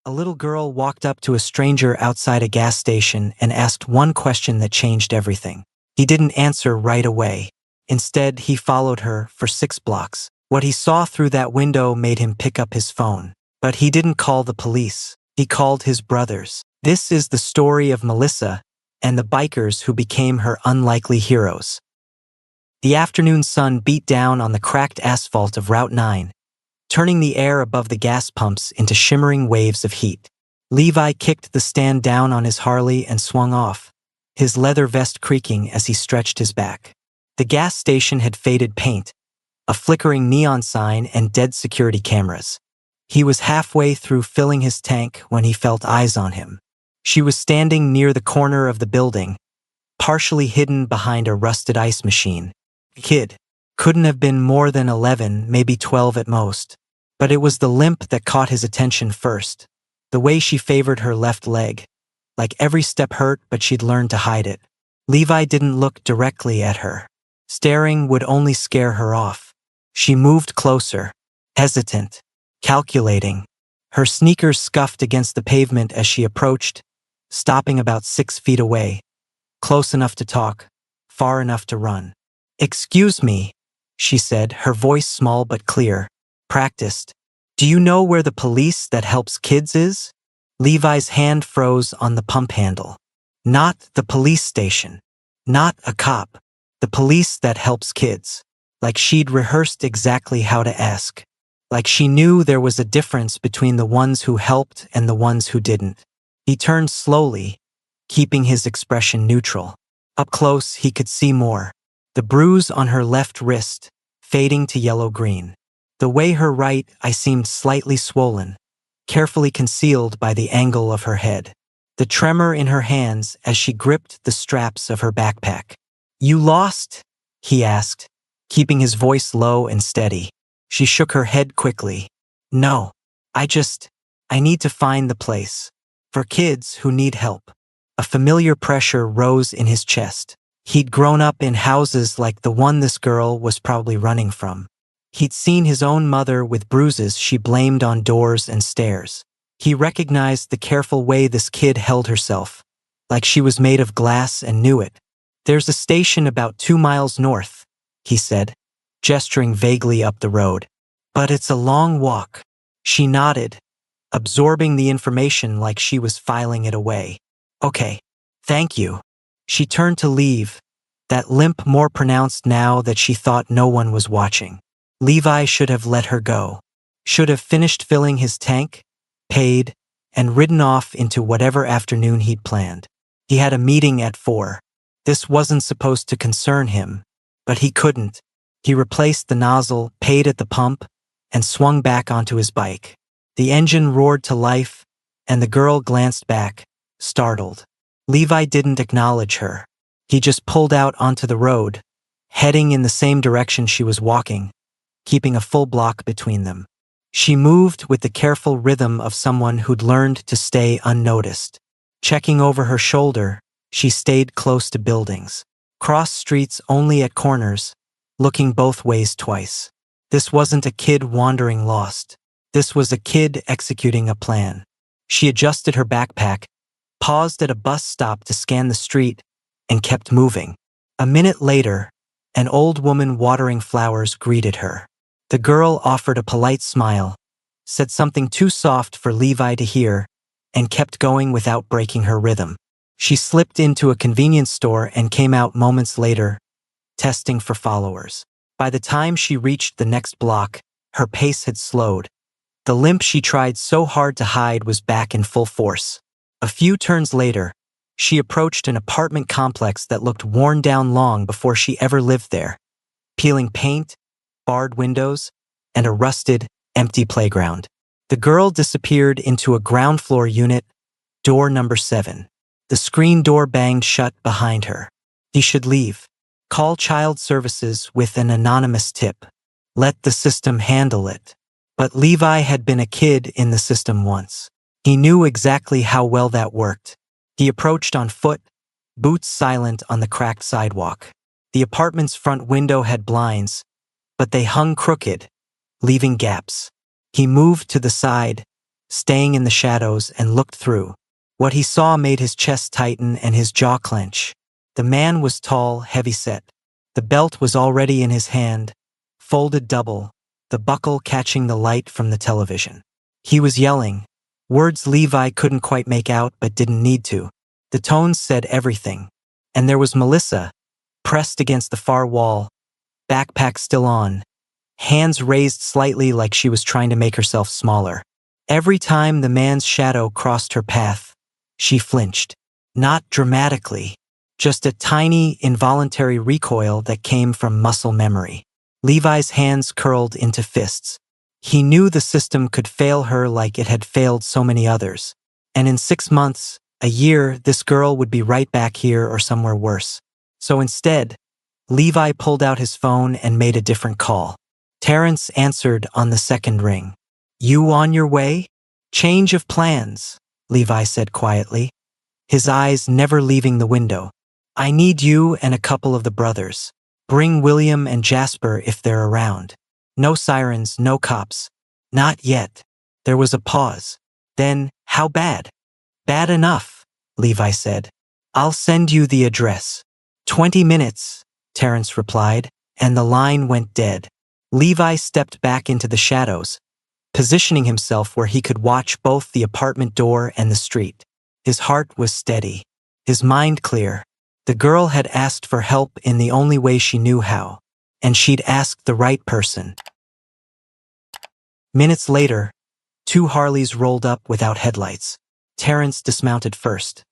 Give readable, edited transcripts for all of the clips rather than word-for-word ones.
A little girl walked up to a stranger outside a gas station and asked one question that changed everything. He didn't answer right away. Instead, he followed her for 6 blocks. What he saw through that window made him pick up his phone. But he didn't call the police. He called his brothers. This is the story of Melissa and the bikers who became her unlikely heroes. The afternoon sun beat down on the cracked asphalt of Route 9, turning the air above the gas pumps into shimmering waves of heat. Levi kicked the stand down on his Harley and swung off, his leather vest creaking as he stretched his back. The gas station had faded paint, a flickering neon sign, and dead security cameras. He was halfway through filling his tank when he felt eyes on him. She was standing near the corner of the building, partially hidden behind a rusted ice machine. The kid couldn't have been more than 11, maybe 12 at most. But it was the limp that caught his attention first. The way she favored her left leg. Like every step hurt, but she'd learned to hide it. Levi didn't look directly at her. Staring would only scare her off. She moved closer, hesitant, calculating. Her sneakers scuffed against the pavement as she approached, stopping about 6 feet away. Close enough to talk, far enough to run. "Excuse me," she said, her voice small but clear, practiced. "Do you know where the police that helps kids is?" Levi's hand froze on the pump handle. Not the police station. Not a cop. The police that helps kids. Like she'd rehearsed exactly how to ask. Like she knew there was a difference between the ones who helped and the ones who didn't. He turned slowly, keeping his expression neutral. Up close, he could see more. The bruise on her left wrist, fading to yellow-green. The way her right eye seemed slightly swollen, carefully concealed by the angle of her head. The tremor in her hands as she gripped the straps of her backpack. "You lost?" he asked, keeping his voice low and steady. She shook her head quickly. "No, I need to find the place. For kids who need help." A familiar pressure rose in his chest. He'd grown up in houses like the one this girl was probably running from. He'd seen his own mother with bruises she blamed on doors and stairs. He recognized the careful way this kid held herself, like she was made of glass, and knew it. "There's a station about 2 miles north," he said, gesturing vaguely up the road. "But it's a long walk." She nodded, absorbing the information like she was filing it away. "Okay, thank you." She turned to leave, that limp more pronounced now that she thought no one was watching. Levi should have let her go. Should have finished filling his tank, paid, and ridden off into whatever afternoon he'd planned. He had a meeting at 4. This wasn't supposed to concern him, but he couldn't. He replaced the nozzle, paid at the pump, and swung back onto his bike. The engine roared to life, and the girl glanced back, startled. Levi didn't acknowledge her. He just pulled out onto the road, heading in the same direction she was walking, keeping a full block between them. She moved with the careful rhythm of someone who'd learned to stay unnoticed. Checking over her shoulder, she stayed close to buildings. Crossed streets only at corners, looking both ways twice. This wasn't a kid wandering lost. This was a kid executing a plan. She adjusted her backpack, paused at a bus stop to scan the street, and kept moving. A minute later, an old woman watering flowers greeted her. The girl offered a polite smile, said something too soft for Levi to hear, and kept going without breaking her rhythm. She slipped into a convenience store and came out moments later, testing for followers. By the time she reached the next block, her pace had slowed. The limp she tried so hard to hide was back in full force. A few turns later, she approached an apartment complex that looked worn down long before she ever lived there. Peeling paint, barred windows, and a rusted, empty playground. The girl disappeared into a ground floor unit, door number 7. The screen door banged shut behind her. He should leave. Call child services with an anonymous tip. Let the system handle it. But Levi had been a kid in the system once. He knew exactly how well that worked. He approached on foot, boots silent on the cracked sidewalk. The apartment's front window had blinds, but they hung crooked, leaving gaps. He moved to the side, staying in the shadows, and looked through. What he saw made his chest tighten and his jaw clench. The man was tall, heavy-set. The belt was already in his hand, folded double, the buckle catching the light from the television. He was yelling, words Levi couldn't quite make out but didn't need to. The tones said everything. And there was Melissa, pressed against the far wall, backpack still on, hands raised slightly like she was trying to make herself smaller. Every time the man's shadow crossed her path, she flinched. Not dramatically, just a tiny, involuntary recoil that came from muscle memory. Levi's hands curled into fists. He knew the system could fail her like it had failed so many others. And in 6 months, a year, this girl would be right back here or somewhere worse. So instead, Levi pulled out his phone and made a different call. Terrence answered on the second ring. "You on your way?" "Change of plans," Levi said quietly, his eyes never leaving the window. "I need you and a couple of the brothers. Bring William and Jasper if they're around. No sirens, no cops. Not yet." There was a pause. Then, "How bad?" "Bad enough," Levi said. "I'll send you the address." 20 minutes, Terrence replied, and the line went dead. Levi stepped back into the shadows, positioning himself where he could watch both the apartment door and the street. His heart was steady, his mind clear. The girl had asked for help in the only way she knew how, and she'd asked the right person. Minutes later, 2 Harleys rolled up without headlights. Terrence dismounted first.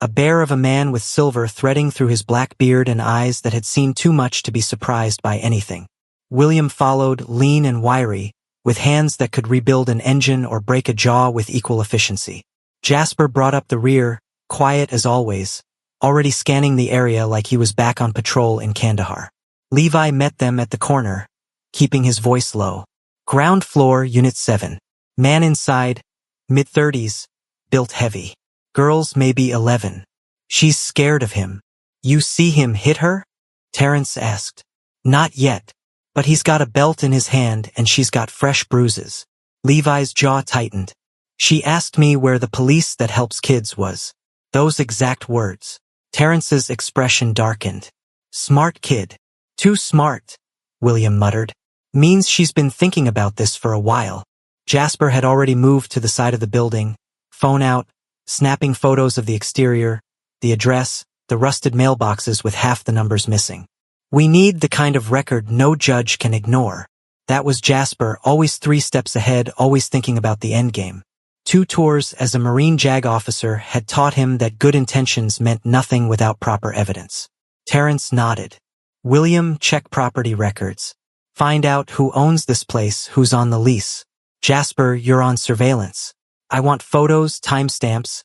A bear of a man with silver threading through his black beard and eyes that had seen too much to be surprised by anything. William followed, lean and wiry, with hands that could rebuild an engine or break a jaw with equal efficiency. Jasper brought up the rear, quiet as always, already scanning the area like he was back on patrol in Kandahar. Levi met them at the corner, keeping his voice low. "Ground floor, Unit 7. Man inside, mid-30s, built heavy. Girls maybe 11. She's scared of him." "You see him hit her?" Terrence asked. "Not yet, but he's got a belt in his hand and she's got fresh bruises." Levi's jaw tightened. "She asked me where the police that helps kids was." Those exact words. Terrence's expression darkened. "Smart kid." "Too smart," William muttered. "Means she's been thinking about this for a while." Jasper had already moved to the side of the building, phone out, snapping photos of the exterior, the address, the rusted mailboxes with half the numbers missing. "We need the kind of record no judge can ignore." That was Jasper, always 3 steps ahead, always thinking about the endgame. 2 tours as a Marine JAG officer had taught him that good intentions meant nothing without proper evidence. Terrence nodded. "William, check property records. Find out who owns this place, who's on the lease. Jasper, you're on surveillance. I want photos, timestamps,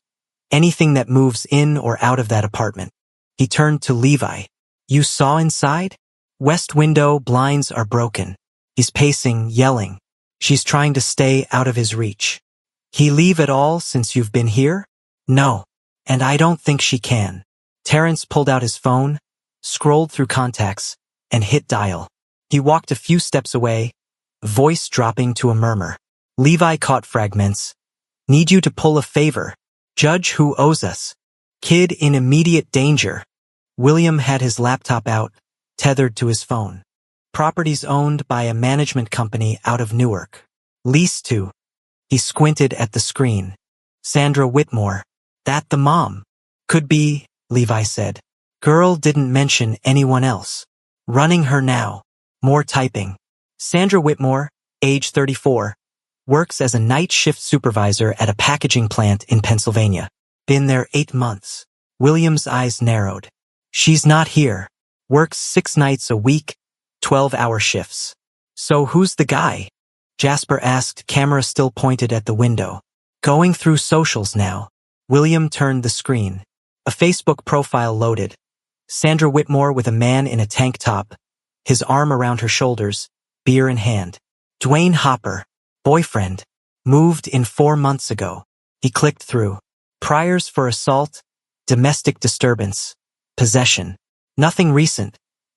anything that moves in or out of that apartment." He turned to Levi. "You saw inside? West window, blinds are broken." He's pacing, yelling. "She's trying to stay out of his reach." "He leave at all since you've been here?" "No. And I don't think she can." Terrence pulled out his phone, scrolled through contacts, and hit dial. He walked a few steps away, voice dropping to a murmur. Levi caught fragments. "Need you to pull a favor. Judge who owes us. Kid in immediate danger." William had his laptop out, tethered to his phone. "Properties owned by a management company out of Newark. Leased to." He squinted at the screen. "Sandra Whitmore. That the mom?" "Could be," Levi said. "Girl didn't mention anyone else. Running her now." More typing. "Sandra Whitmore, age 34, works as a night shift supervisor at a packaging plant in Pennsylvania. Been there 8 months." William's eyes narrowed. "She's not here. Works 6 nights a week, 12-hour shifts." "So who's the guy?" Jasper asked, camera still pointed at the window. "Going through socials now." William turned the screen. A Facebook profile loaded. Sandra Whitmore with a man in a tank top, his arm around her shoulders, beer in hand. Dwayne Hopper, boyfriend, moved in 4 months ago. He clicked through. Priors for assault, domestic disturbance, possession. Nothing recent,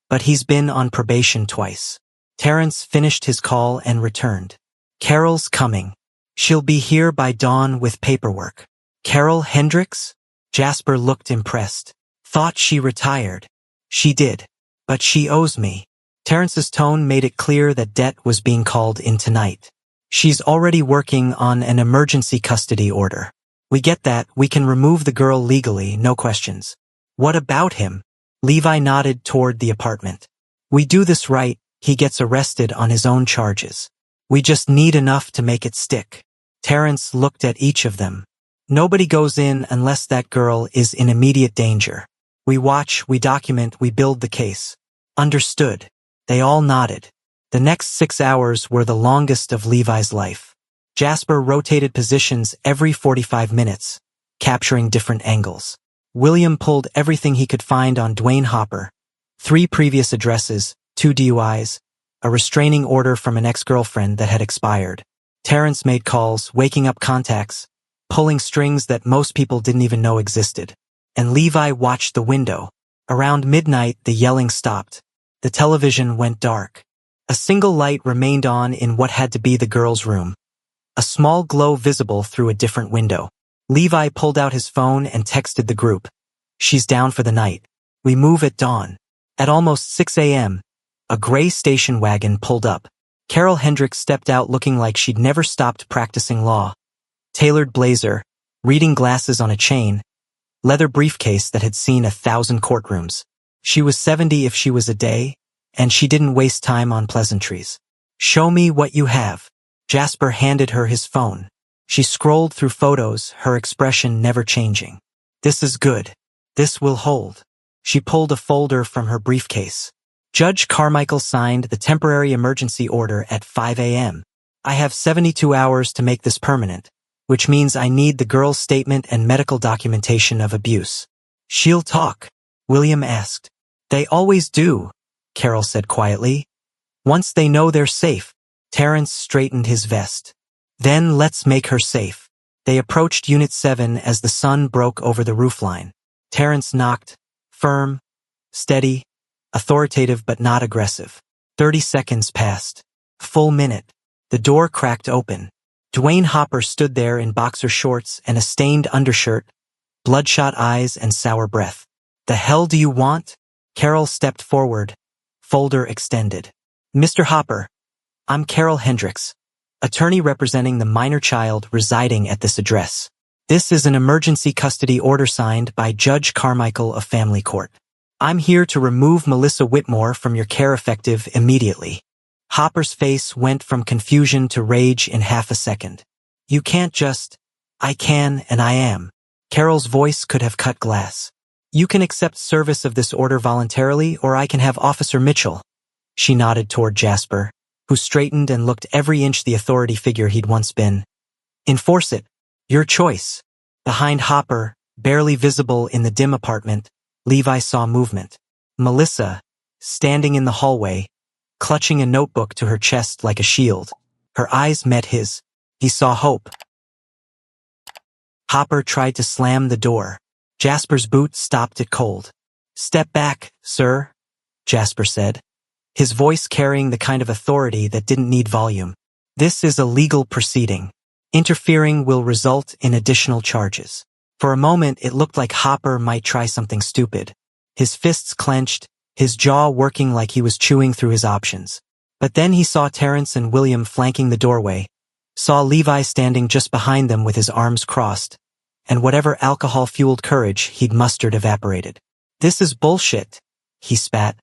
but he's been on probation twice. Terrence finished his call and returned. "Carol's coming." She'll be here by dawn with paperwork. Carol Hendricks? Jasper looked impressed. Thought she retired. She did. But she owes me. Terrence's tone made it clear that debt was being called in tonight. She's already working on an emergency custody order. We get that, we can remove the girl legally, no questions. What about him? Levi nodded toward the apartment. We do this right, he gets arrested on his own charges. We just need enough to make it stick. Terrence looked at each of them. Nobody goes in unless that girl is in immediate danger. We watch, we document, we build the case. Understood. They all nodded. The next 6 hours were the longest of Levi's life. Jasper rotated positions every 45 minutes, capturing different angles. William pulled everything he could find on Dwayne Hopper. 3 previous addresses, 2 DUIs, a restraining order from an ex-girlfriend that had expired. Terrence made calls, waking up contacts, pulling strings that most people didn't even know existed. And Levi watched the window. Around midnight, the yelling stopped. The television went dark. A single light remained on in what had to be the girl's room. A small glow visible through a different window. Levi pulled out his phone and texted the group. She's down for the night. We move at dawn. At almost 6 a.m., a gray station wagon pulled up. Carol Hendricks stepped out looking like she'd never stopped practicing law. Tailored blazer, reading glasses on a chain, leather briefcase that had seen 1,000 courtrooms. She was 70 if she was a day, and she didn't waste time on pleasantries. Show me what you have. Jasper handed her his phone. She scrolled through photos, her expression never changing. This is good. This will hold. She pulled a folder from her briefcase. Judge Carmichael signed the temporary emergency order at 5 a.m. I have 72 hours to make this permanent, which means I need the girl's statement and medical documentation of abuse. She'll talk, William asked. They always do, Carol said quietly. Once they know they're safe. Terrence straightened his vest. Then let's make her safe. They approached Unit 7 as the sun broke over the roofline. Terrence knocked, firm, steady, authoritative but not aggressive. 30 seconds passed. Full minute. The door cracked open. Dwayne Hopper stood there in boxer shorts and a stained undershirt, bloodshot eyes and sour breath. The hell do you want? Carol stepped forward, folder extended. Mr. Hopper, I'm Carol Hendricks, attorney representing the minor child residing at this address. This is an emergency custody order signed by Judge Carmichael of Family Court. I'm here to remove Melissa Whitmore from your care effective immediately. Hopper's face went from confusion to rage in half a second. You can't just... I can and I am. Carol's voice could have cut glass. You can accept service of this order voluntarily, or I can have Officer Mitchell. She nodded toward Jasper, who straightened and looked every inch the authority figure he'd once been. Enforce it. Your choice. Behind Hopper, barely visible in the dim apartment, Levi saw movement. Melissa, standing in the hallway, clutching a notebook to her chest like a shield. Her eyes met his. He saw hope. Hopper tried to slam the door. Jasper's boot stopped it cold. Step back, sir, Jasper said, his voice carrying the kind of authority that didn't need volume. This is a legal proceeding. Interfering will result in additional charges. For a moment, it looked like Hopper might try something stupid. His fists clenched, his jaw working like he was chewing through his options. But then he saw Terrence and William flanking the doorway, saw Levi standing just behind them with his arms crossed, and whatever alcohol-fueled courage he'd mustered evaporated. This is bullshit, he spat,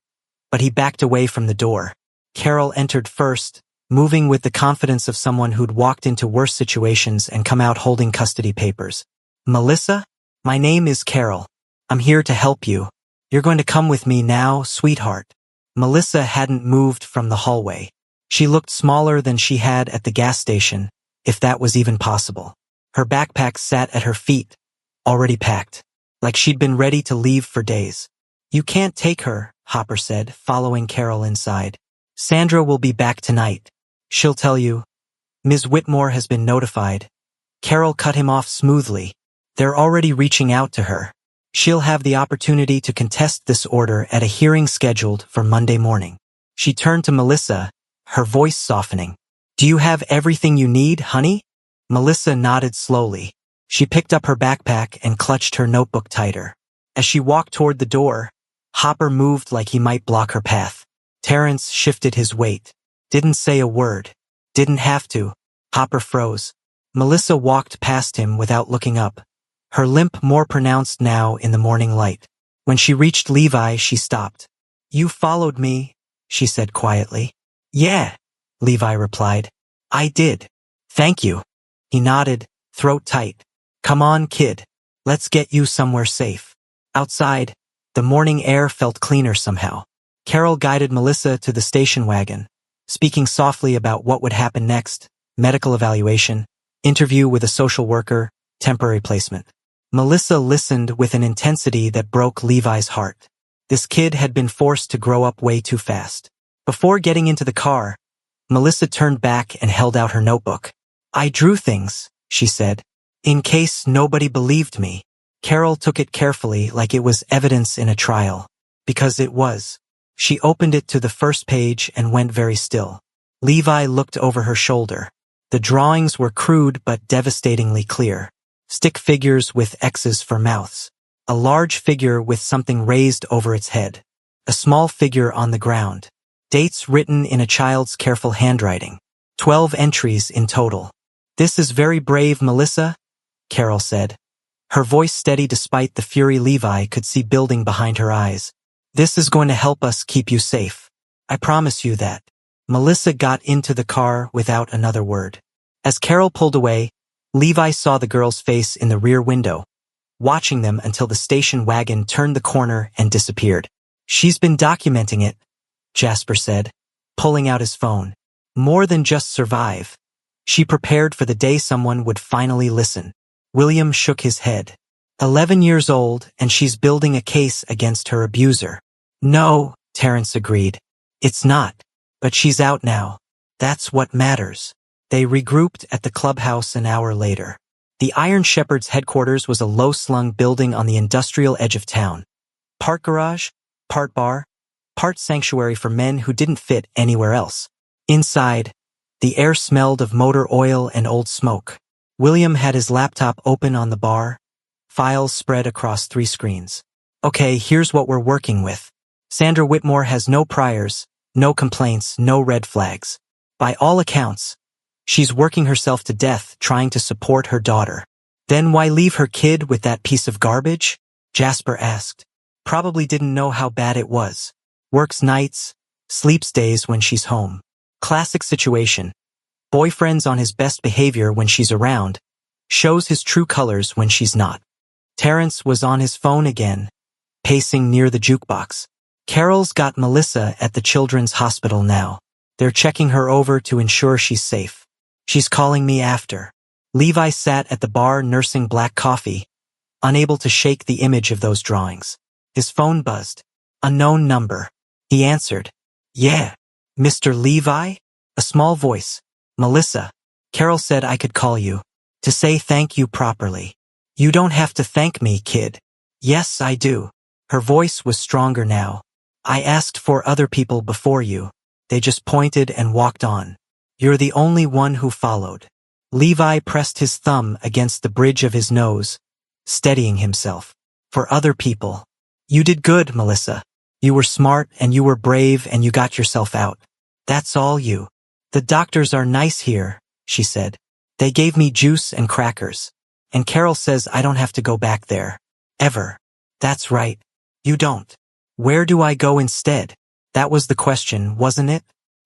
but he backed away from the door. Carol entered first, moving with the confidence of someone who'd walked into worse situations and come out holding custody papers. Melissa? My name is Carol. I'm here to help you. You're going to come with me now, sweetheart. Melissa hadn't moved from the hallway. She looked smaller than she had at the gas station, if that was even possible. Her backpack sat at her feet, already packed, like she'd been ready to leave for days. You can't take her, Hopper said, following Carol inside. Sandra will be back tonight. She'll tell you. Ms. Whitmore has been notified. Carol cut him off smoothly. They're already reaching out to her. She'll have the opportunity to contest this order at a hearing scheduled for Monday morning. She turned to Melissa, her voice softening. Do you have everything you need, honey? Melissa nodded slowly. She picked up her backpack and clutched her notebook tighter. As she walked toward the door, Hopper moved like he might block her path. Terrence shifted his weight. Didn't say a word. Didn't have to. Hopper froze. Melissa walked past him without looking up, her limp more pronounced now in the morning light. When she reached Levi, she stopped. "You followed me," she said quietly. "Yeah," Levi replied. "I did. Thank you." He nodded, throat tight. "Come on, kid. Let's get you somewhere safe." Outside, the morning air felt cleaner somehow. Carol guided Melissa to the station wagon, speaking softly about what would happen next: medical evaluation, interview with a social worker, temporary placement. Melissa listened with an intensity that broke Levi's heart. This kid had been forced to grow up way too fast. Before getting into the car, Melissa turned back and held out her notebook. "I drew things," she said, "in case nobody believed me." Carol took it carefully like it was evidence in a trial. Because it was. She opened it to the first page and went very still. Levi looked over her shoulder. The drawings were crude but devastatingly clear. Stick figures with X's for mouths. A large figure with something raised over its head. A small figure on the ground. Dates written in a child's careful handwriting. 12 entries in total. "This is very brave, Melissa," Carol said. Her voice steady despite the fury Levi could see building behind her eyes. "This is going to help us keep you safe. I promise you that." Melissa got into the car without another word. As Carol pulled away, Levi saw the girl's face in the rear window, watching them until the station wagon turned the corner and disappeared. "She's been documenting it," Jasper said, pulling out his phone. "More than just survive. She prepared for the day someone would finally listen." William shook his head. 11 years old, and she's building a case against her abuser. "No," Terrence agreed. "It's not. But she's out now. That's what matters." They regrouped at the clubhouse an hour later. The Iron Shepherd's headquarters was a low-slung building on the industrial edge of town. Part garage, part bar, part sanctuary for men who didn't fit anywhere else. Inside, the air smelled of motor oil and old smoke. William had his laptop open on the bar, files spread across 3 screens. "Okay, here's what we're working with. Sandra Whitmore has no priors, no complaints, no red flags. By all accounts, she's working herself to death trying to support her daughter." "Then why leave her kid with that piece of garbage?" Jasper asked. "Probably didn't know how bad it was. Works nights, sleeps days when she's home. Classic situation. Boyfriend's on his best behavior when she's around, shows his true colors when she's not." Terrence was on his phone again, pacing near the jukebox. "Carol's got Melissa at the children's hospital now. They're checking her over to ensure she's safe. She's calling me after." Levi sat at the bar nursing black coffee, unable to shake the image of those drawings. His phone buzzed. Unknown number. He answered. "Yeah. Mr. Levi?" A small voice. "Melissa. Carol said I could call you. To say thank you properly." "You don't have to thank me, kid." "Yes, I do." Her voice was stronger now. "I asked for other people before you. They just pointed and walked on. You're the only one who followed." Levi pressed his thumb against the bridge of his nose, steadying himself. "For other people. You did good, Melissa. You were smart and you were brave and you got yourself out. That's all you." "The doctors are nice here," she said. "They gave me juice and crackers. And Carol says I don't have to go back there. Ever." "That's right. You don't. Where do I go instead?" That was the question, wasn't it?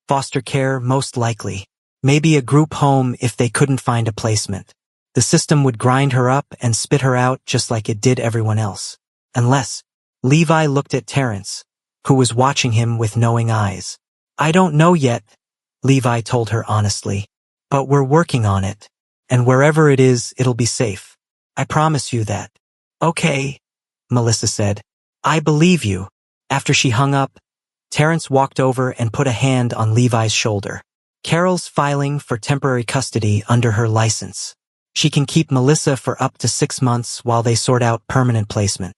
Foster care, most likely. Maybe a group home if they couldn't find a placement. The system would grind her up and spit her out just like it did everyone else. Unless. Levi looked at Terrence, who was watching him with knowing eyes. "I don't know yet," Levi told her honestly. "But we're working on it. And wherever it is, it'll be safe. I promise you that." "Okay," Melissa said. "I believe you." After she hung up, Terrence walked over and put a hand on Levi's shoulder. "Carol's filing for temporary custody under her license. She can keep Melissa for up to 6 months while they sort out permanent placement.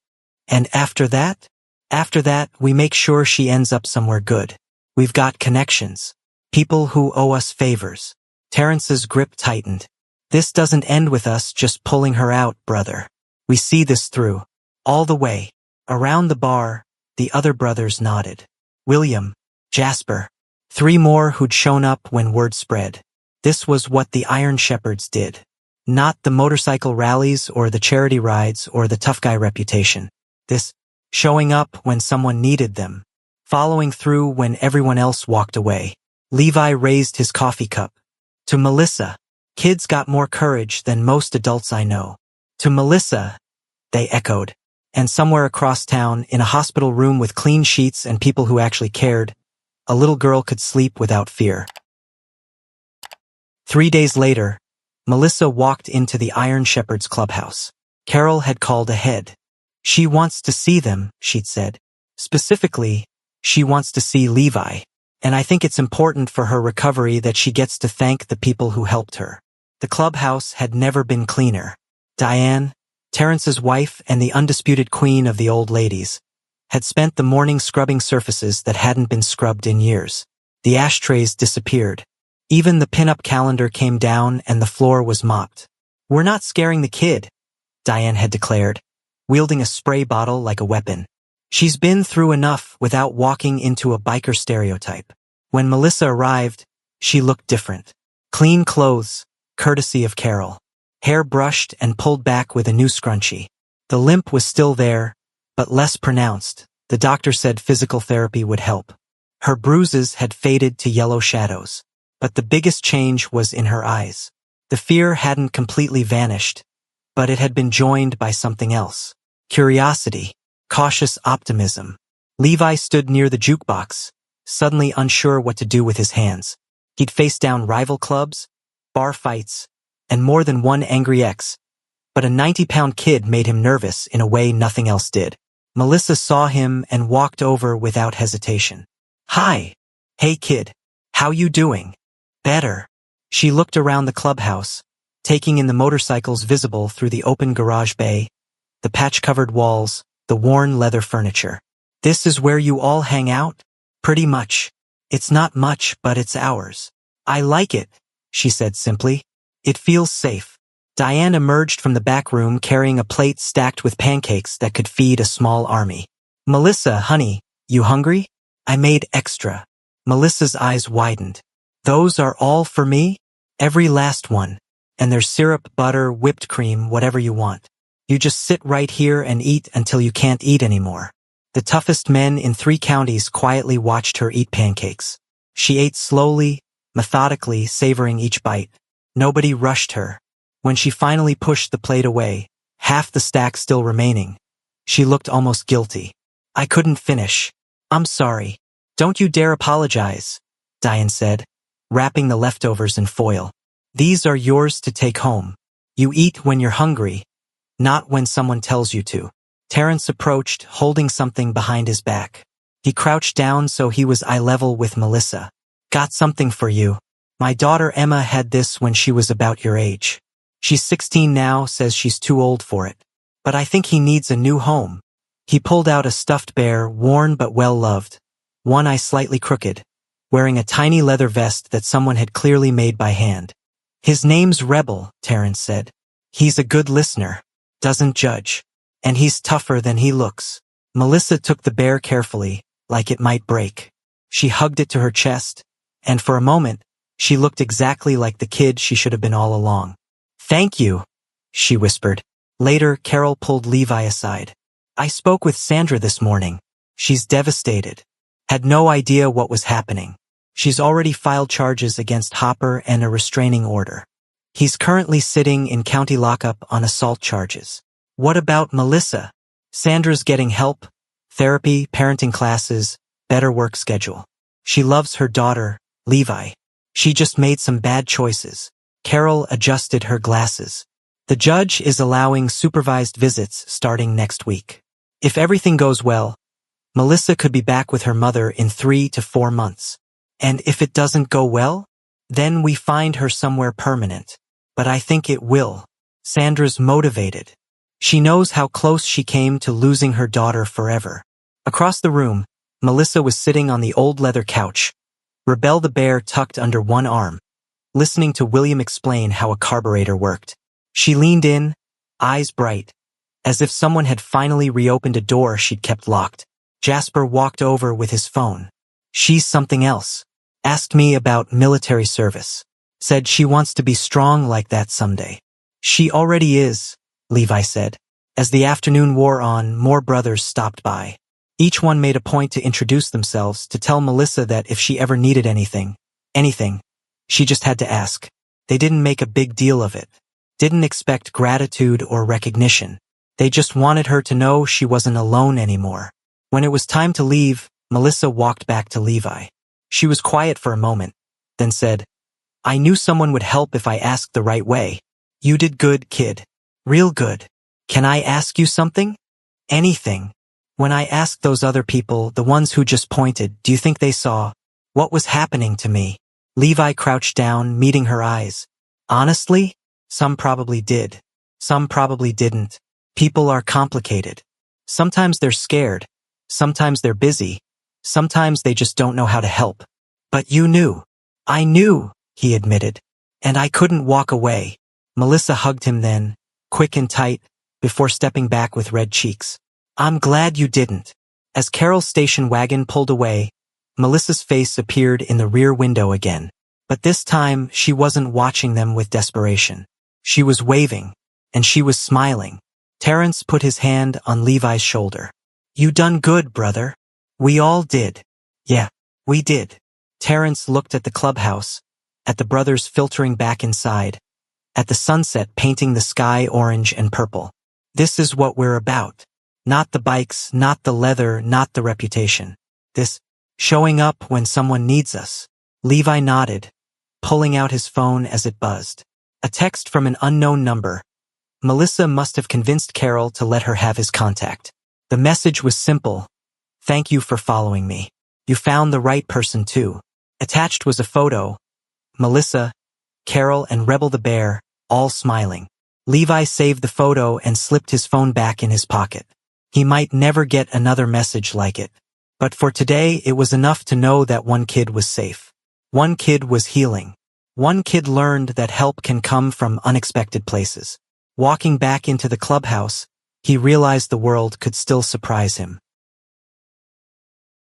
And after that? After that, we make sure she ends up somewhere good. We've got connections. People who owe us favors." Terrence's grip tightened. This doesn't end with us just pulling her out, brother. We see this through. All the way. Around the bar, the other brothers nodded. William, Jasper. 3 more who'd shown up when word spread. This was what the Iron Shepherds did. Not the motorcycle rallies or the charity rides or the tough guy reputation. This, showing up when someone needed them. Following through when everyone else walked away. Levi raised his coffee cup. To Melissa. Kids got more courage than most adults I know. To Melissa, they echoed. And somewhere across town, in a hospital room with clean sheets and people who actually cared, a little girl could sleep without fear. 3 days later, Melissa walked into the Iron Shepherds clubhouse. Carol had called ahead. She wants to see them, she'd said. Specifically, she wants to see Levi. And I think it's important for her recovery that she gets to thank the people who helped her. The clubhouse had never been cleaner. Diane, Terrence's wife and the undisputed queen of the old ladies, had spent the morning scrubbing surfaces that hadn't been scrubbed in years. The ashtrays disappeared. Even the pin-up calendar came down and the floor was mopped. "We're not scaring the kid," Diane had declared, wielding a spray bottle like a weapon. She's been through enough without walking into a biker stereotype. When Melissa arrived, she looked different. Clean clothes, courtesy of Carol. Hair brushed and pulled back with a new scrunchie. The limp was still there, but less pronounced. The doctor said physical therapy would help. Her bruises had faded to yellow shadows. But the biggest change was in her eyes. The fear hadn't completely vanished, but it had been joined by something else. Curiosity, cautious optimism. Levi stood near the jukebox, suddenly unsure what to do with his hands. He'd faced down rival clubs, bar fights, and more than one angry ex, but a 90-pound kid made him nervous in a way nothing else did. Melissa saw him and walked over without hesitation. "Hi. Hey kid. How you doing?" "Better." She looked around the clubhouse, taking in the motorcycles visible through the open garage bay, the patch-covered walls, the worn leather furniture. "This is where you all hang out?" "Pretty much. It's not much, but it's ours." "I like it," she said simply. "It feels safe." Diane emerged from the back room carrying a plate stacked with pancakes that could feed a small army. "Melissa, honey, you hungry? I made extra." Melissa's eyes widened. "Those are all for me?" "Every last one. And there's syrup, butter, whipped cream, whatever you want. You just sit right here and eat until you can't eat anymore." The toughest men in 3 counties quietly watched her eat pancakes. She ate slowly, methodically, savoring each bite. Nobody rushed her. When she finally pushed the plate away, half the stack still remaining, she looked almost guilty. "I couldn't finish. I'm sorry." "Don't you dare apologize," Diane said, wrapping the leftovers in foil. "These are yours to take home. You eat when you're hungry, not when someone tells you to." Terrence approached, holding something behind his back. He crouched down so he was eye level with Melissa. "Got something for you. My daughter Emma had this when she was about your age. She's 16 now, says she's too old for it. But I think he needs a new home." He pulled out a stuffed bear, worn but well-loved, one eye slightly crooked, wearing a tiny leather vest that someone had clearly made by hand. "His name's Rebel," Terrence said. "He's a good listener, doesn't judge, and he's tougher than he looks." Melissa took the bear carefully, like it might break. She hugged it to her chest, and for a moment, she looked exactly like the kid she should have been all along. "Thank you," she whispered. Later, Carol pulled Levi aside. "I spoke with Sandra this morning. She's devastated. Had no idea what was happening. She's already filed charges against Hopper and a restraining order. He's currently sitting in county lockup on assault charges." "What about Melissa?" "Sandra's getting help, therapy, parenting classes, better work schedule. She loves her daughter, Levi. She just made some bad choices." Carol adjusted her glasses. "The judge is allowing supervised visits starting next week. If everything goes well, Melissa could be back with her mother in 3 to 4 months. And if it doesn't go well, then we find her somewhere permanent. But I think it will. Sandra's motivated. She knows how close she came to losing her daughter forever." Across the room, Melissa was sitting on the old leather couch, Rebel the bear tucked under one arm, listening to William explain how a carburetor worked. She leaned in, eyes bright, as if someone had finally reopened a door she'd kept locked. Jasper walked over with his phone. She's something else. Asked me about military service. Said she wants to be strong like that someday. She already is, Levi said. As the afternoon wore on, more brothers stopped by. Each one made a point to introduce themselves, to tell Melissa that if she ever needed anything, she just had to ask. They didn't make a big deal of it. Didn't expect gratitude or recognition. They just wanted her to know she wasn't alone anymore. When it was time to leave, Melissa walked back to Levi. She was quiet for a moment, then said, "I knew someone would help if I asked the right way. You did good, kid. Real good. Can I ask you something? Anything." When I asked those other people, the ones who just pointed, do you think they saw what was happening to me? Levi crouched down, meeting her eyes. Honestly, some probably did. Some probably didn't. People are complicated. Sometimes they're scared. Sometimes they're busy. Sometimes they just don't know how to help. But you knew. I knew, he admitted. And I couldn't walk away. Melissa hugged him then, quick and tight, before stepping back with red cheeks. I'm glad you didn't. As Carol's station wagon pulled away, Melissa's face appeared in the rear window again. But this time, she wasn't watching them with desperation. She was waving, and she was smiling. Terrence put his hand on Levi's shoulder. You done good, brother. We all did. Yeah, we did. Terrence looked at the clubhouse, at the brothers filtering back inside, at the sunset painting the sky orange and purple. This is what we're about. Not the bikes, not the leather, not the reputation. This, showing up when someone needs us. Levi nodded, pulling out his phone as it buzzed. A text from an unknown number. Melissa must have convinced Carol to let her have his contact. The message was simple. Thank you for following me. You found the right person too. Attached was a photo. Melissa, Carol, and Rebel the bear, all smiling. Levi saved the photo and slipped his phone back in his pocket. He might never get another message like it. But for today, it was enough to know that one kid was safe. One kid was healing. One kid learned that help can come from unexpected places. Walking back into the clubhouse, he realized the world could still surprise him.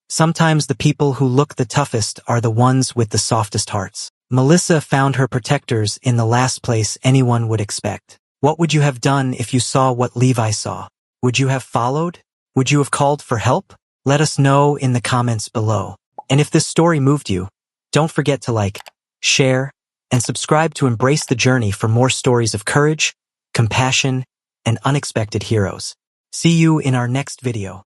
Sometimes the people who look the toughest are the ones with the softest hearts. Melissa found her protectors in the last place anyone would expect. What would you have done if you saw what Levi saw? Would you have followed? Would you have called for help? Let us know in the comments below. And if this story moved you, don't forget to like, share, and subscribe to embrace the journey for more stories of courage, compassion, and unexpected heroes. See you in our next video.